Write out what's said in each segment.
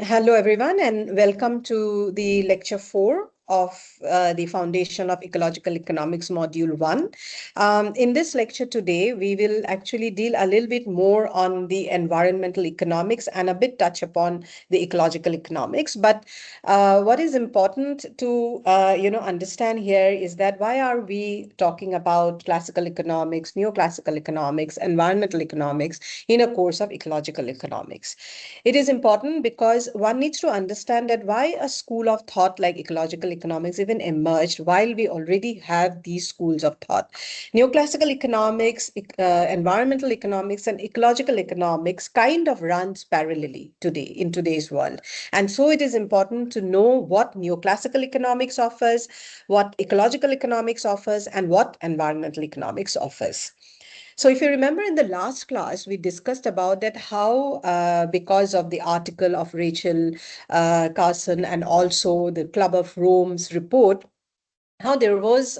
Hello, everyone, and welcome to the lecture 4 of the Foundation of Ecological Economics, Module 1. In this lecture today, we will actually deal a little bit more on the environmental economics and a bit touch upon the ecological economics. But what is important to understand here is that why are we talking about classical economics, neoclassical economics, environmental economics in a course of ecological economics? It is important because one needs to understand that why a school of thought like ecological economics even emerged while we already have these schools of thought. Neoclassical economics, environmental economics, and ecological economics kind of runs parallelly today in today's world. And so it is important to know what neoclassical economics offers, what ecological economics offers, and what environmental economics offers. So if you remember in the last class, we discussed about that how, because of the article of Rachel Carson and also the Club of Rome's report, how there was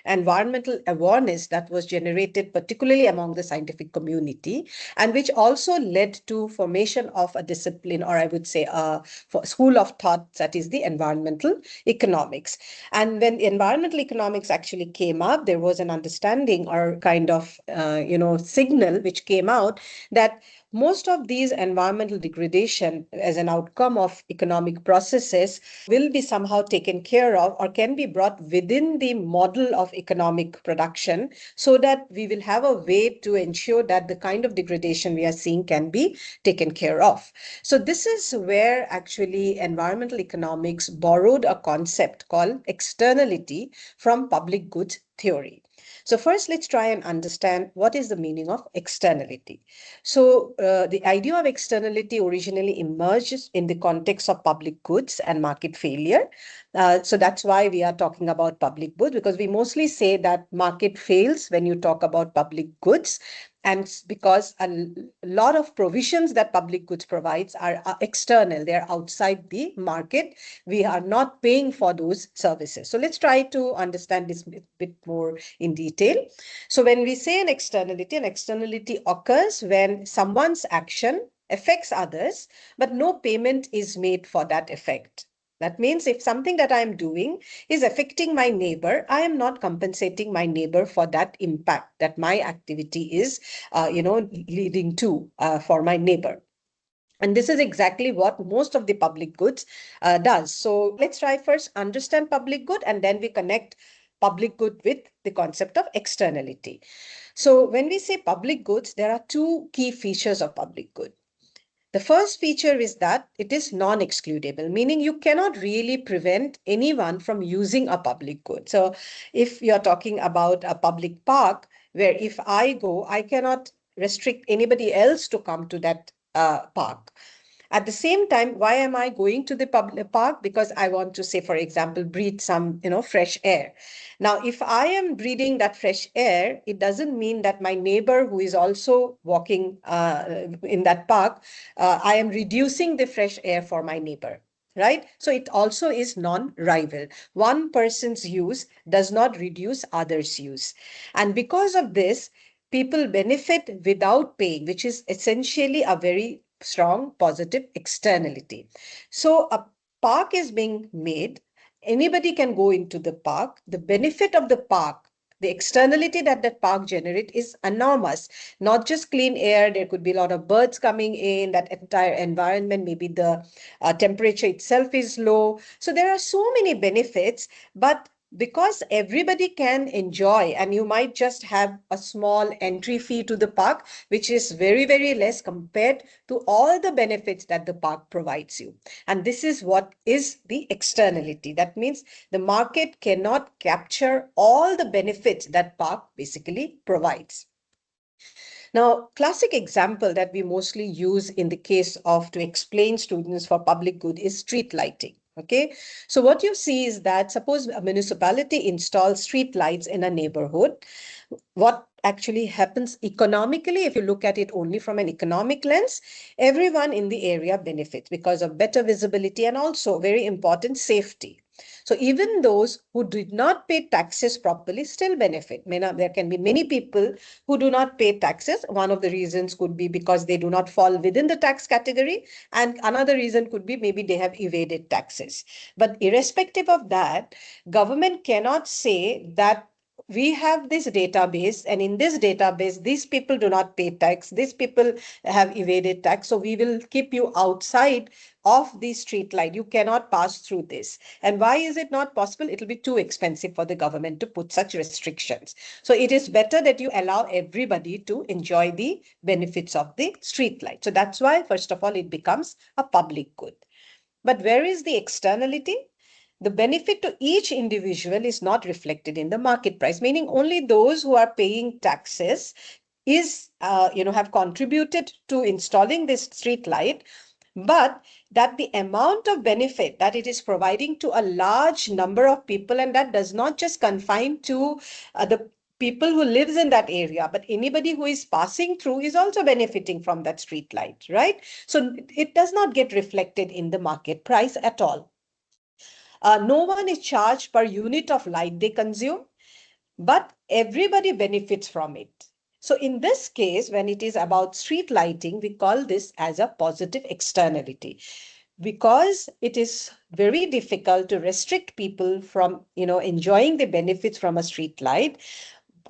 environmental awareness that was generated particularly among the scientific community, and which also led to formation of a discipline, or I would say a school of thought, that is the environmental economics. And when environmental economics actually came up, there was an understanding or kind of signal which came out that most of these environmental degradation as an outcome of economic processes will be somehow taken care of or can be brought within the model of economic production, so that we will have a way to ensure that the kind of degradation we are seeing can be taken care of. So this is where actually environmental economics borrowed a concept called externality from public goods theory. So first, let's try and understand what is the meaning of externality. So the idea of externality originally emerges in the context of public goods and market failure. So that's why we are talking about public goods, because we mostly say that market fails when you talk about public goods. And because a lot of provisions that public goods provides are external, they're outside the market. We are not paying for those services. So let's try to understand this a bit more in detail. So when we say an externality occurs when someone's action affects others, but no payment is made for that effect. That means if something that I am doing is affecting my neighbor, I am not compensating my neighbor for that impact that my activity is, leading to for my neighbor. And this is exactly what most of the public goods does. So let's try first understand public good, and then we connect public good with the concept of externality. So when we say public goods, there are two key features of public good. The first feature is that it is non-excludable, meaning you cannot really prevent anyone from using a public good. So if you're talking about a public park, where if I go, I cannot restrict anybody else to come to that park. At the same time, why am I going to the public park? Because I want to, say, for example, breathe some, fresh air. Now, if I am breathing that fresh air, it doesn't mean that my neighbor who is also walking in that park, I am reducing the fresh air for my neighbor. Right? So it also is non-rival. One person's use does not reduce others' use. And because of this, people benefit without paying, which is essentially a very strong positive externality. So a park is being made. Anybody can go into the park. The benefit of the park, the externality that that park generates is enormous. Not just clean air, there could be a lot of birds coming in, that entire environment, maybe the temperature itself is low. So there are so many benefits, but because everybody can enjoy, and you might just have a small entry fee to the park, which is very, very less compared to all the benefits that the park provides you. And this is what is the externality. That means the market cannot capture all the benefits that park basically provides. Now, classic example that we mostly use in the case of to explain students for public good is street lighting. Okay, so what you see is that suppose a municipality installs street lights in a neighborhood. What actually happens economically, if you look at it only from an economic lens, everyone in the area benefits because of better visibility and also very important safety. So even those who did not pay taxes properly still benefit. There can be many people who do not pay taxes. One of the reasons could be because they do not fall within the tax category. And another reason could be maybe they have evaded taxes. But irrespective of that, government cannot say that we have this database, and in this database, these people do not pay tax, these people have evaded tax, so we will keep you outside of the street light. You cannot pass through this. And why is it not possible? It will be too expensive for the government to put such restrictions. So it is better that you allow everybody to enjoy the benefits of the street light. So that's why, first of all, it becomes a public good. But where is the externality? The benefit to each individual is not reflected in the market price, meaning only those who are paying taxes have contributed to installing this street light, but that the amount of benefit that it is providing to a large number of people, and that does not just confine to the people who lives in that area, but anybody who is passing through is also benefiting from that street light, right? So it does not get reflected in the market price at all. No one is charged per unit of light they consume, but everybody benefits from it. So in this case, when it is about street lighting, we call this as a positive externality, because it is very difficult to restrict people from enjoying the benefits from a street light.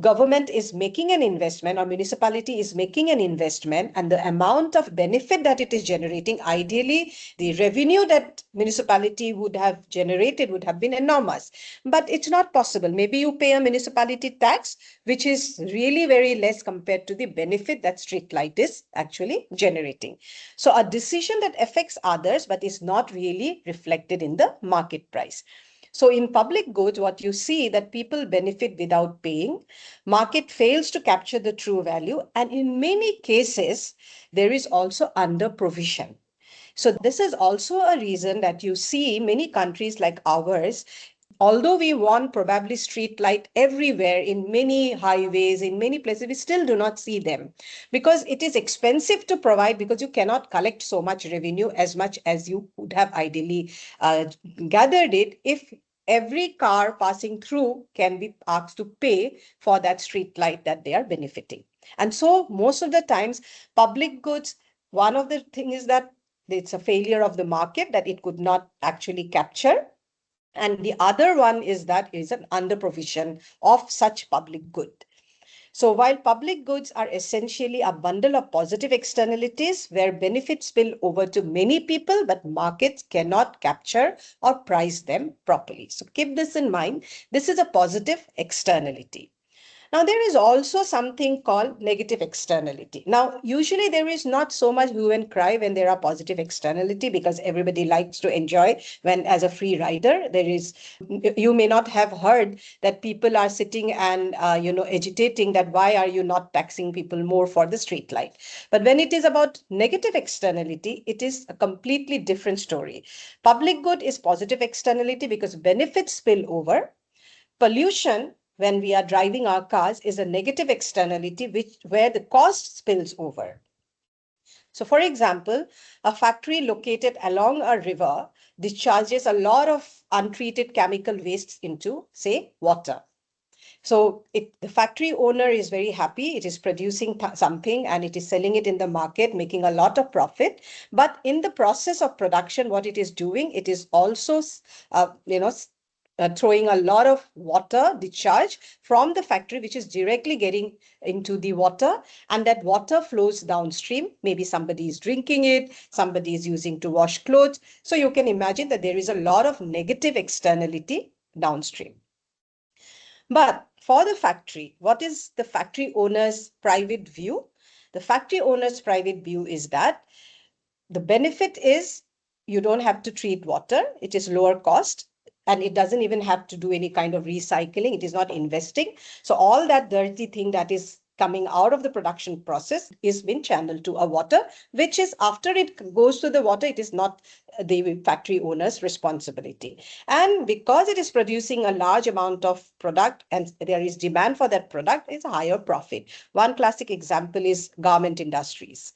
Government is making an investment, or municipality is making an investment, and the amount of benefit that it is generating, ideally the revenue that municipality would have generated would have been enormous, but it's not possible. Maybe you pay a municipality tax which is really very less compared to the benefit that street light is actually generating. So a decision that affects others but is not really reflected in the market price. So in public goods, what you see that people benefit without paying, market fails to capture the true value, and in many cases, there is also under provision. So this is also a reason that you see many countries like ours, although we want probably street light everywhere, in many highways, in many places, we still do not see them because it is expensive to provide, because you cannot collect so much revenue as much as you would have ideally gathered it if every car passing through can be asked to pay for that street light that they are benefiting. And so most of the times, public goods, one of the things is that it's a failure of the market, that it could not actually capture. And the other one is that is an under provision of such public good. So while public goods are essentially a bundle of positive externalities where benefits spill over to many people, but markets cannot capture or price them properly. So keep this in mind. This is a positive externality. Now, there is also something called negative externality. Now, usually there is not so much hue and cry when there are positive externality, because everybody likes to enjoy when, as a free rider, you may not have heard that people are sitting and, agitating that why are you not taxing people more for the street light? But when it is about negative externality, it is a completely different story. Public good is positive externality because benefits spill over. Pollution, when we are driving our cars, is a negative externality where the cost spills over. So for example, a factory located along a river discharges a lot of untreated chemical wastes into, say, water. So the factory owner is very happy. It is producing something and it is selling it in the market, making a lot of profit. But in the process of production, what it is doing, it is also, throwing a lot of water discharge from the factory, which is directly getting into the water, and that water flows downstream. Maybe somebody is drinking it, somebody is using to wash clothes. So you can imagine that there is a lot of negative externality downstream. But for the factory, what is the factory owner's private view? The factory owner's private view is that the benefit is you don't have to treat water. It is lower cost. And it doesn't even have to do any kind of recycling. It is not investing. So all that dirty thing that is coming out of the production process is being channeled to a water, which is, after it goes to the water, it is not the factory owner's responsibility. And because it is producing a large amount of product and there is demand for that product, it's a higher profit. One classic example is garment industries.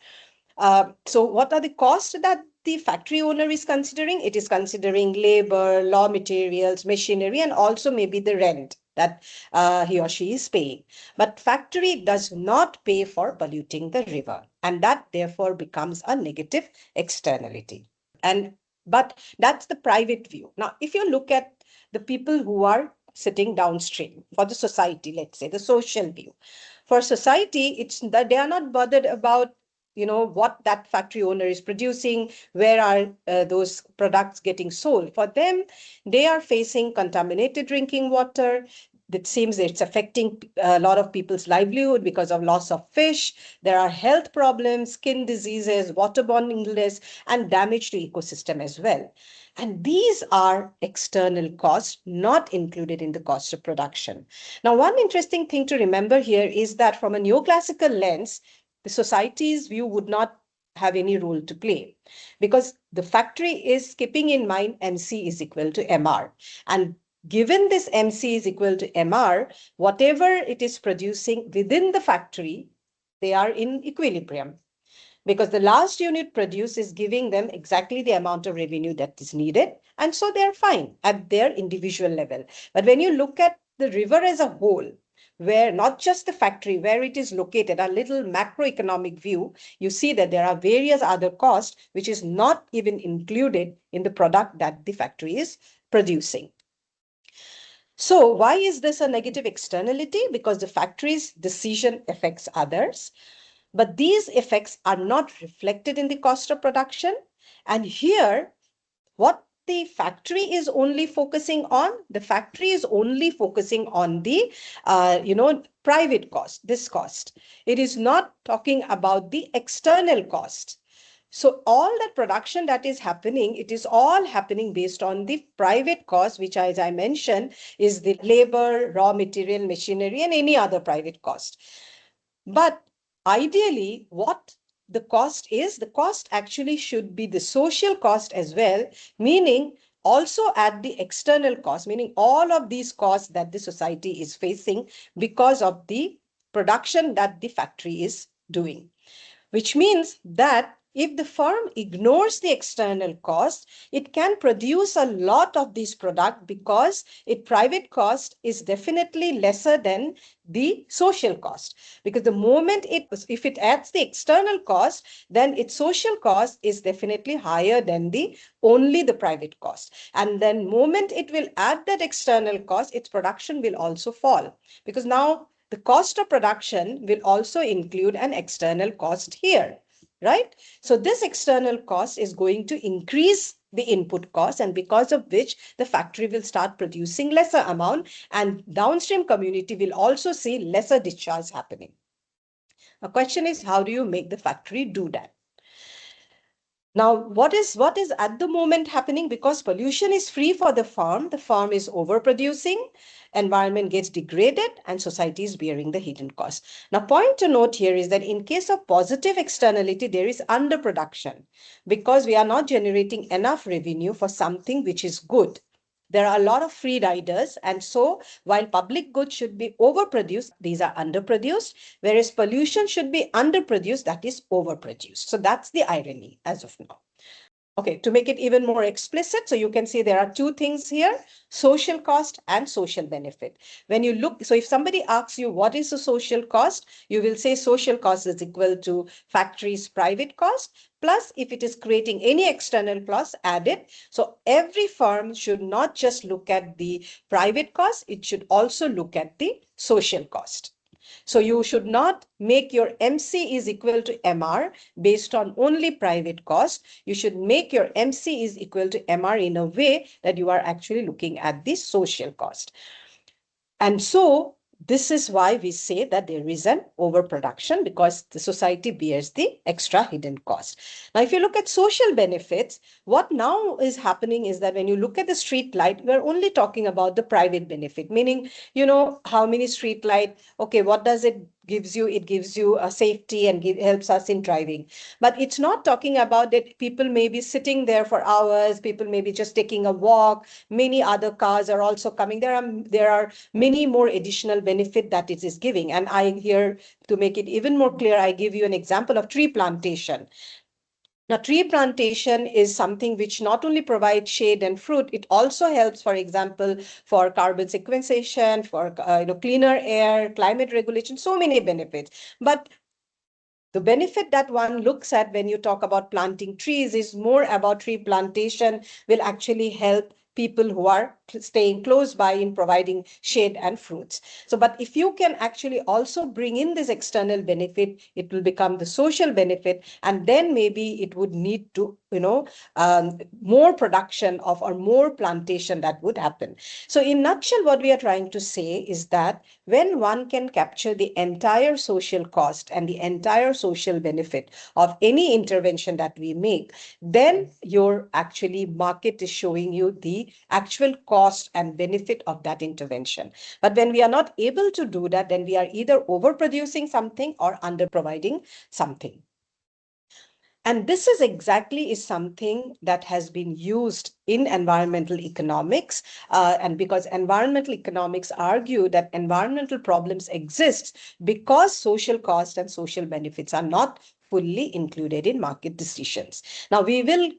So what are the costs that the factory owner is considering? It is considering labor, raw materials, machinery, and also maybe the rent that he or she is paying. But factory does not pay for polluting the river, and that therefore becomes a negative externality. But that's the private view. Now, if you look at the people who are sitting downstream, for the society, let's say the social view, for society, it's that they are not bothered about what that factory owner is producing, where are those products getting sold. For them, they are facing contaminated drinking water. It seems it's affecting a lot of people's livelihood because of loss of fish. There are health problems, skin diseases, waterborne illness, and damage to ecosystem as well. And these are external costs not included in the cost of production. Now, one interesting thing to remember here is that from a neoclassical lens, the society's view would not have any role to play, because the factory is keeping in mind MC is equal to MR. And given this MC is equal to MR, whatever it is producing within the factory, they are in equilibrium, because the last unit produced is giving them exactly the amount of revenue that is needed. And so they're fine at their individual level. But when you look at the river as a whole, where not just the factory, where it is located, a little macroeconomic view, you see that there are various other costs which is not even included in the product that the factory is producing. So why is this a negative externality? Because the factory's decision affects others, but these effects are not reflected in the cost of production. And here, what the factory is only focusing on, the private cost, this cost. It is not talking about the external cost. So all that production that is happening, it is all happening based on the private cost, which, as I mentioned, is the labor, raw material, machinery, and any other private cost. But ideally, what the cost actually should be the social cost as well, meaning also at the external cost, meaning all of these costs that the society is facing because of the production that the factory is doing. Which means that if the firm ignores the external cost, it can produce a lot of this product because its private cost is definitely lesser than the social cost. Because the moment if it adds the external cost, then its social cost is definitely higher than only the private cost. And then moment it will add that external cost, its production will also fall. Because now the cost of production will also include an external cost here, right? So this external cost is going to increase the input cost, and because of which the factory will start producing lesser amount, and downstream community will also see lesser discharge happening. The question is, how do you make the factory do that? Now, what is at the moment happening? Because pollution is free for the farm is overproducing, environment gets degraded, and society is bearing the hidden cost. Now, point to note here is that in case of positive externality, there is underproduction because we are not generating enough revenue for something which is good. There are a lot of free riders, and so while public goods should be overproduced, these are underproduced, whereas pollution should be underproduced, that is overproduced. So that's the irony as of now. Okay, to make it even more explicit, so you can see there are two things here, social cost and social benefit. When you look, so if somebody asks you what is the social cost, you will say social cost is equal to factory's private cost, plus if it is creating any external cost, add it. So every firm should not just look at the private cost, it should also look at the social cost. So you should not make your MC is equal to MR based on only private cost. You should make your MC is equal to MR in a way that you are actually looking at the social cost. And so this is why we say that there is an overproduction, because the society bears the extra hidden cost. Now, if you look at social benefits, what now is happening is that when you look at the street light, we're only talking about the private benefit, meaning, how many street light, okay, what does it gives you? It gives you a safety and helps us in driving. But it's not talking about that people may be sitting there for hours, people may be just taking a walk, many other cars are also coming. There are many more additional benefit that it is giving. And I here, to make it even more clear, I give you an example of tree plantation. Now, tree plantation is something which not only provides shade and fruit, it also helps, for example, for carbon sequestration, for cleaner air, climate regulation, so many benefits. But the benefit that one looks at when you talk about planting trees is more about tree plantation will actually help people who are staying close by in providing shade and fruits. So, but if you can actually also bring in this external benefit, it will become the social benefit, and then maybe it would need to, more production of or more plantation that would happen. So, in nutshell, what we are trying to say is that when one can capture the entire social cost and the entire social benefit of any intervention that we make, then your actually market is showing you the actual cost and benefit of that intervention. But when we are not able to do that, then we are either overproducing something or underproviding something. And this is exactly is something that has been used in environmental economics. And because environmental economics argue that environmental problems exist because social cost and social benefits are not fully included in market decisions. Now, we will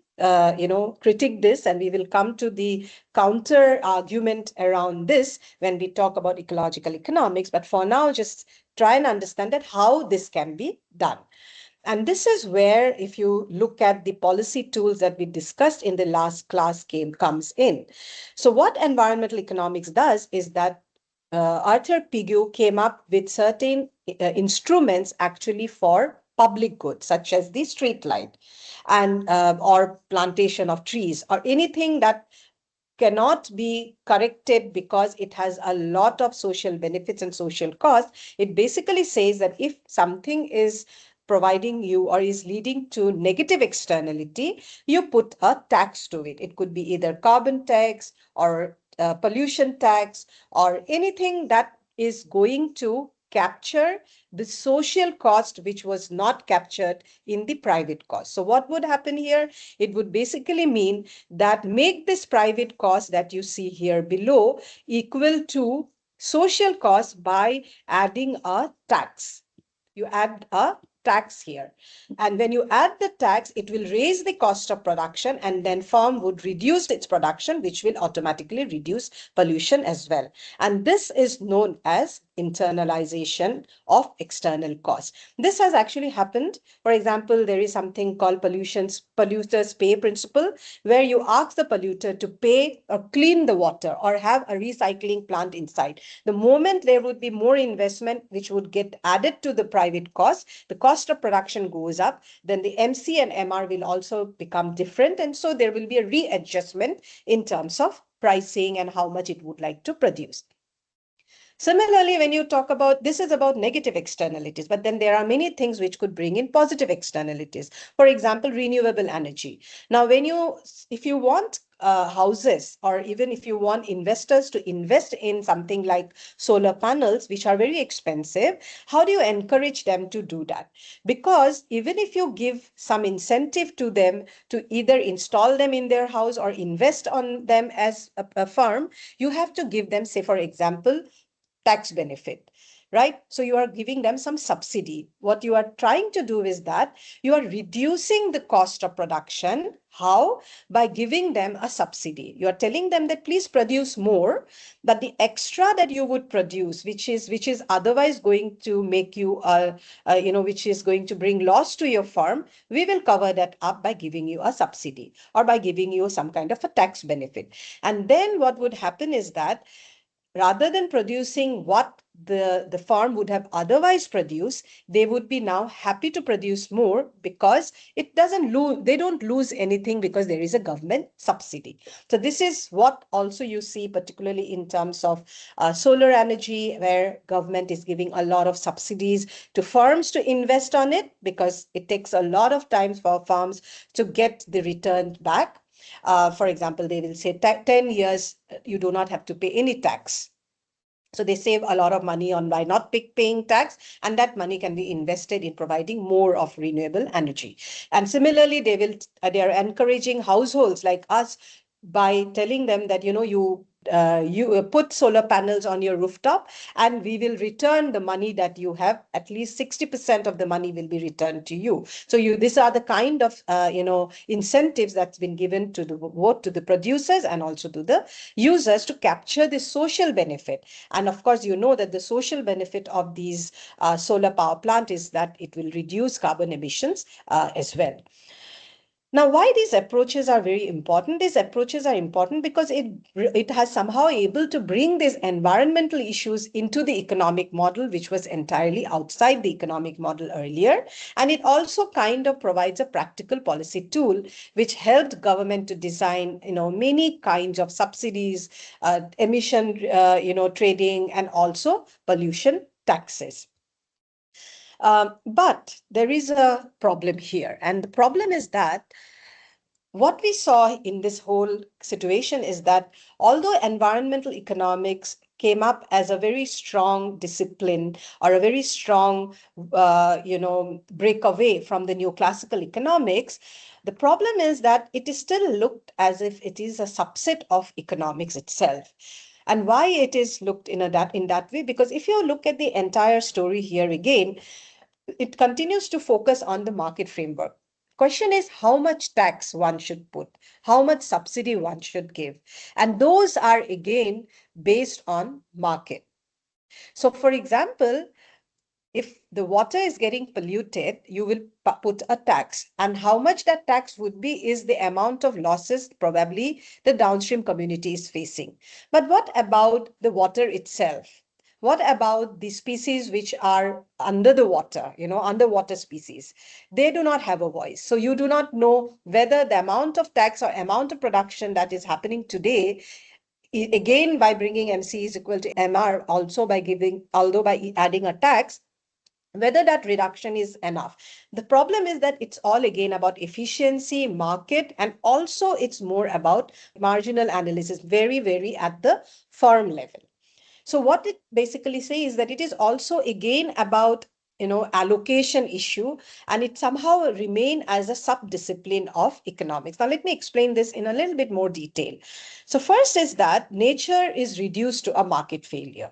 critique this, and we will come to the counter argument around this when we talk about ecological economics. But for now, just try and understand that how this can be done. And this is where, if you look at the policy tools that we discussed in the last class comes in. So what environmental economics does is that Arthur Pigou came up with certain instruments actually for public goods, such as the street light and or plantation of trees or anything that cannot be corrected because it has a lot of social benefits and social costs. It basically says that if something is providing you or is leading to negative externality, you put a tax to it. It could be either carbon tax or pollution tax or anything that is going to capture the social cost which was not captured in the private cost. So what would happen here? It would basically mean that make this private cost that you see here below equal to social cost by adding a tax. You add a tax here. And when you add the tax, it will raise the cost of production, and then farm would reduce its production, which will automatically reduce pollution as well. And this is known as internalization of external costs. This has actually happened. For example, there is something called polluters pay principle, where you ask the polluter to pay or clean the water or have a recycling plant inside. The moment there would be more investment which would get added to the private cost, the cost of production goes up, then the MC and MR will also become different. And so there will be a readjustment in terms of pricing and how much it would like to produce. Similarly, when you talk about, this is about negative externalities, but then there are many things which could bring in positive externalities. For example, renewable energy. Now, if you want houses, or even if you want investors to invest in something like solar panels, which are very expensive, how do you encourage them to do that? Because even if you give some incentive to them to either install them in their house or invest on them as a firm, you have to give them, say, for example, tax benefit, right? So you are giving them some subsidy. What you are trying to do is that you are reducing the cost of production. How? By giving them a subsidy. You are telling them that please produce more, but the extra that you would produce, which is otherwise going to make you, which is going to bring loss to your farm, we will cover that up by giving you a subsidy or by giving you some kind of a tax benefit. And then what would happen is that rather than producing what the farm would have otherwise produced, they would be now happy to produce more because they don't lose anything because there is a government subsidy. So this is what also you see, particularly in terms of solar energy, where government is giving a lot of subsidies to farms to invest on it, because it takes a lot of time for farms to get the return back. For example, they will say 10 years, you do not have to pay any tax. So they save a lot of money on by not paying tax, and that money can be invested in providing more of renewable energy. And similarly, they are encouraging households like us by telling them that, you put solar panels on your rooftop and we will return the money that you have. At least 60% of the money will be returned to you. So these are the kind of, incentives that's been given to both to the producers and also to the users to capture the social benefit. And of course, you know that the social benefit of these solar power plant is that it will reduce carbon emissions as well. Now, why these approaches are very important? These approaches are important because it has somehow able to bring these environmental issues into the economic model, which was entirely outside the economic model earlier. And it also kind of provides a practical policy tool, which helped government to design, many kinds of subsidies, emission, trading, and also pollution taxes. But there is a problem here. And the problem is that what we saw in this whole situation is that although environmental economics came up as a very strong discipline or a very strong, breakaway from the neoclassical economics, the problem is that it is still looked as if it is a subset of economics itself. And why it is looked in that way? Because if you look at the entire story here again, it continues to focus on the market framework. Question is how much tax one should put, how much subsidy one should give. And those are again based on market. So for example, if the water is getting polluted, you will put a tax. And how much that tax would be is the amount of losses probably the downstream community is facing. But what about the water itself? What about the species which are under the water, underwater species? They do not have a voice. So you do not know whether the amount of tax or amount of production that is happening today, again, by bringing MC is equal to MR, also by adding a tax, whether that reduction is enough. The problem is that it's all again about efficiency, market, and also it's more about marginal analysis, very, very at the firm level. So what it basically says is that it is also again about allocation issue, and it somehow remain as a sub-discipline of economics. Now let me explain this in a little bit more detail. So first is that nature is reduced to a market failure.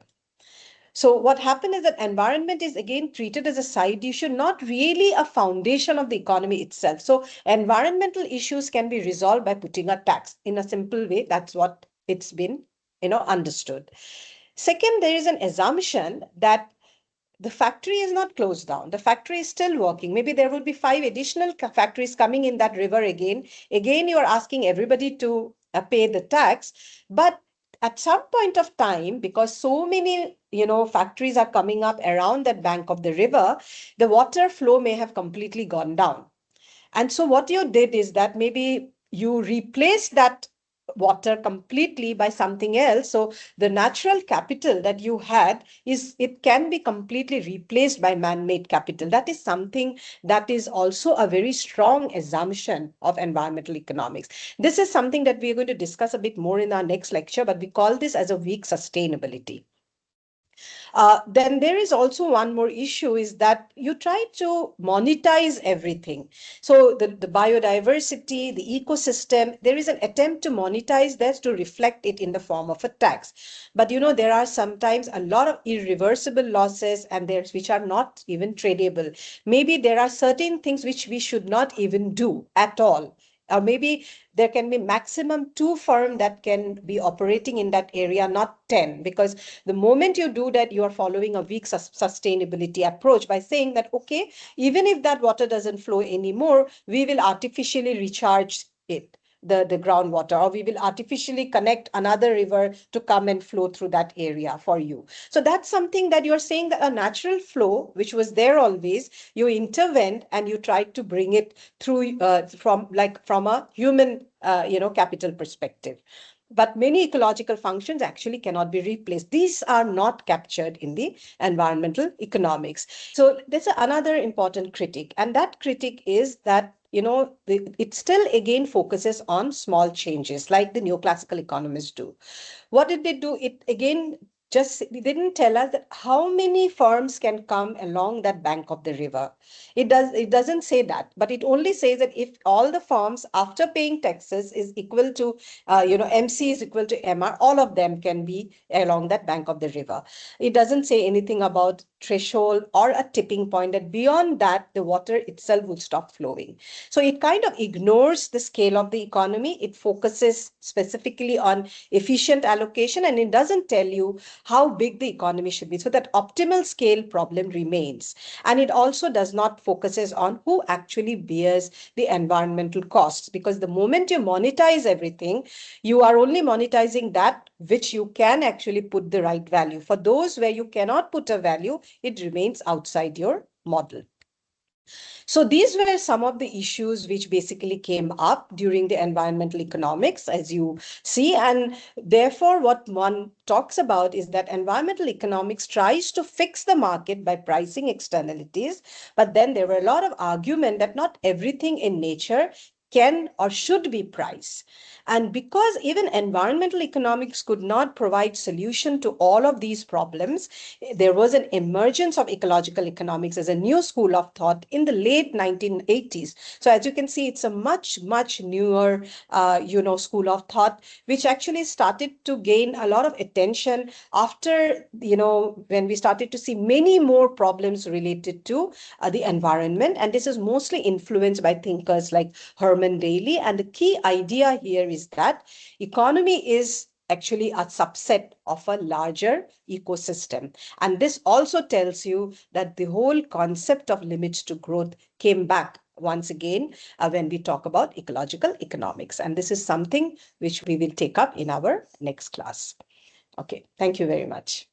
So what happened is that environment is again treated as a side issue, not really a foundation of the economy itself. So environmental issues can be resolved by putting a tax in a simple way. That's what it's been, understood. Second, there is an assumption that the factory is not closed down. The factory is still working. Maybe there will be 5 additional factories coming in that river again. Again, you are asking everybody to pay the tax. But at some point of time, because so many, factories are coming up around that bank of the river, the water flow may have completely gone down. And so what you did is that maybe you replaced that water completely by something else. So the natural capital that you had it can be completely replaced by man-made capital. That is something that is also a very strong assumption of environmental economics. This is something that we are going to discuss a bit more in our next lecture, but we call this as a weak sustainability. Then there is also one more issue is that you try to monetize everything. So the biodiversity, the ecosystem, there is an attempt to monetize that to reflect it in the form of a tax. But there are sometimes a lot of irreversible losses and there's which are not even tradable. Maybe there are certain things which we should not even do at all. Or maybe there can be maximum 2 firms that can be operating in that area, not 10. Because the moment you do that, you are following a weak sustainability approach by saying that, okay, even if that water doesn't flow anymore, we will artificially recharge it, the groundwater, or we will artificially connect another river to come and flow through that area for you. So that's something that you're saying that a natural flow, which was there always, you intervened and you tried to bring it through from a human, capital perspective. But many ecological functions actually cannot be replaced. These are not captured in the environmental economics. So there's another important critique, and that critique is that it still again focuses on small changes like the neoclassical economists do. What did they do? It again they didn't tell us that how many firms can come along that bank of the river. It doesn't say that, but it only says that if all the firms after paying taxes is equal to MC is equal to MR, all of them can be along that bank of the river. It doesn't say anything about threshold or a tipping point, that beyond that the water itself will stop flowing. So it kind of ignores the scale of the economy. It focuses specifically on efficient allocation, and it doesn't tell you how big the economy should be. So that optimal scale problem remains. And it also does not focuses on who actually bears the environmental costs, because the moment you monetize everything, you are only monetizing that which you can actually put the right value. For those where you cannot put a value, it remains outside your model. So these were some of the issues which basically came up during the environmental economics, as you see. And therefore, what one talks about is that environmental economics tries to fix the market by pricing externalities. But then there were a lot of argument that not everything in nature can or should be priced. And because even environmental economics could not provide solution to all of these problems, there was an emergence of ecological economics as a new school of thought in the late 1980s. So as you can see, it's a much, much newer, school of thought, which actually started to gain a lot of attention after, when we started to see many more problems related to the environment. And this is mostly influenced by thinkers like Herman Daly. And the key idea here is that economy is actually a subset of a larger ecosystem. And this also tells you that the whole concept of limits to growth came back once again when we talk about ecological economics. And this is something which we will take up in our next class. Okay, thank you very much.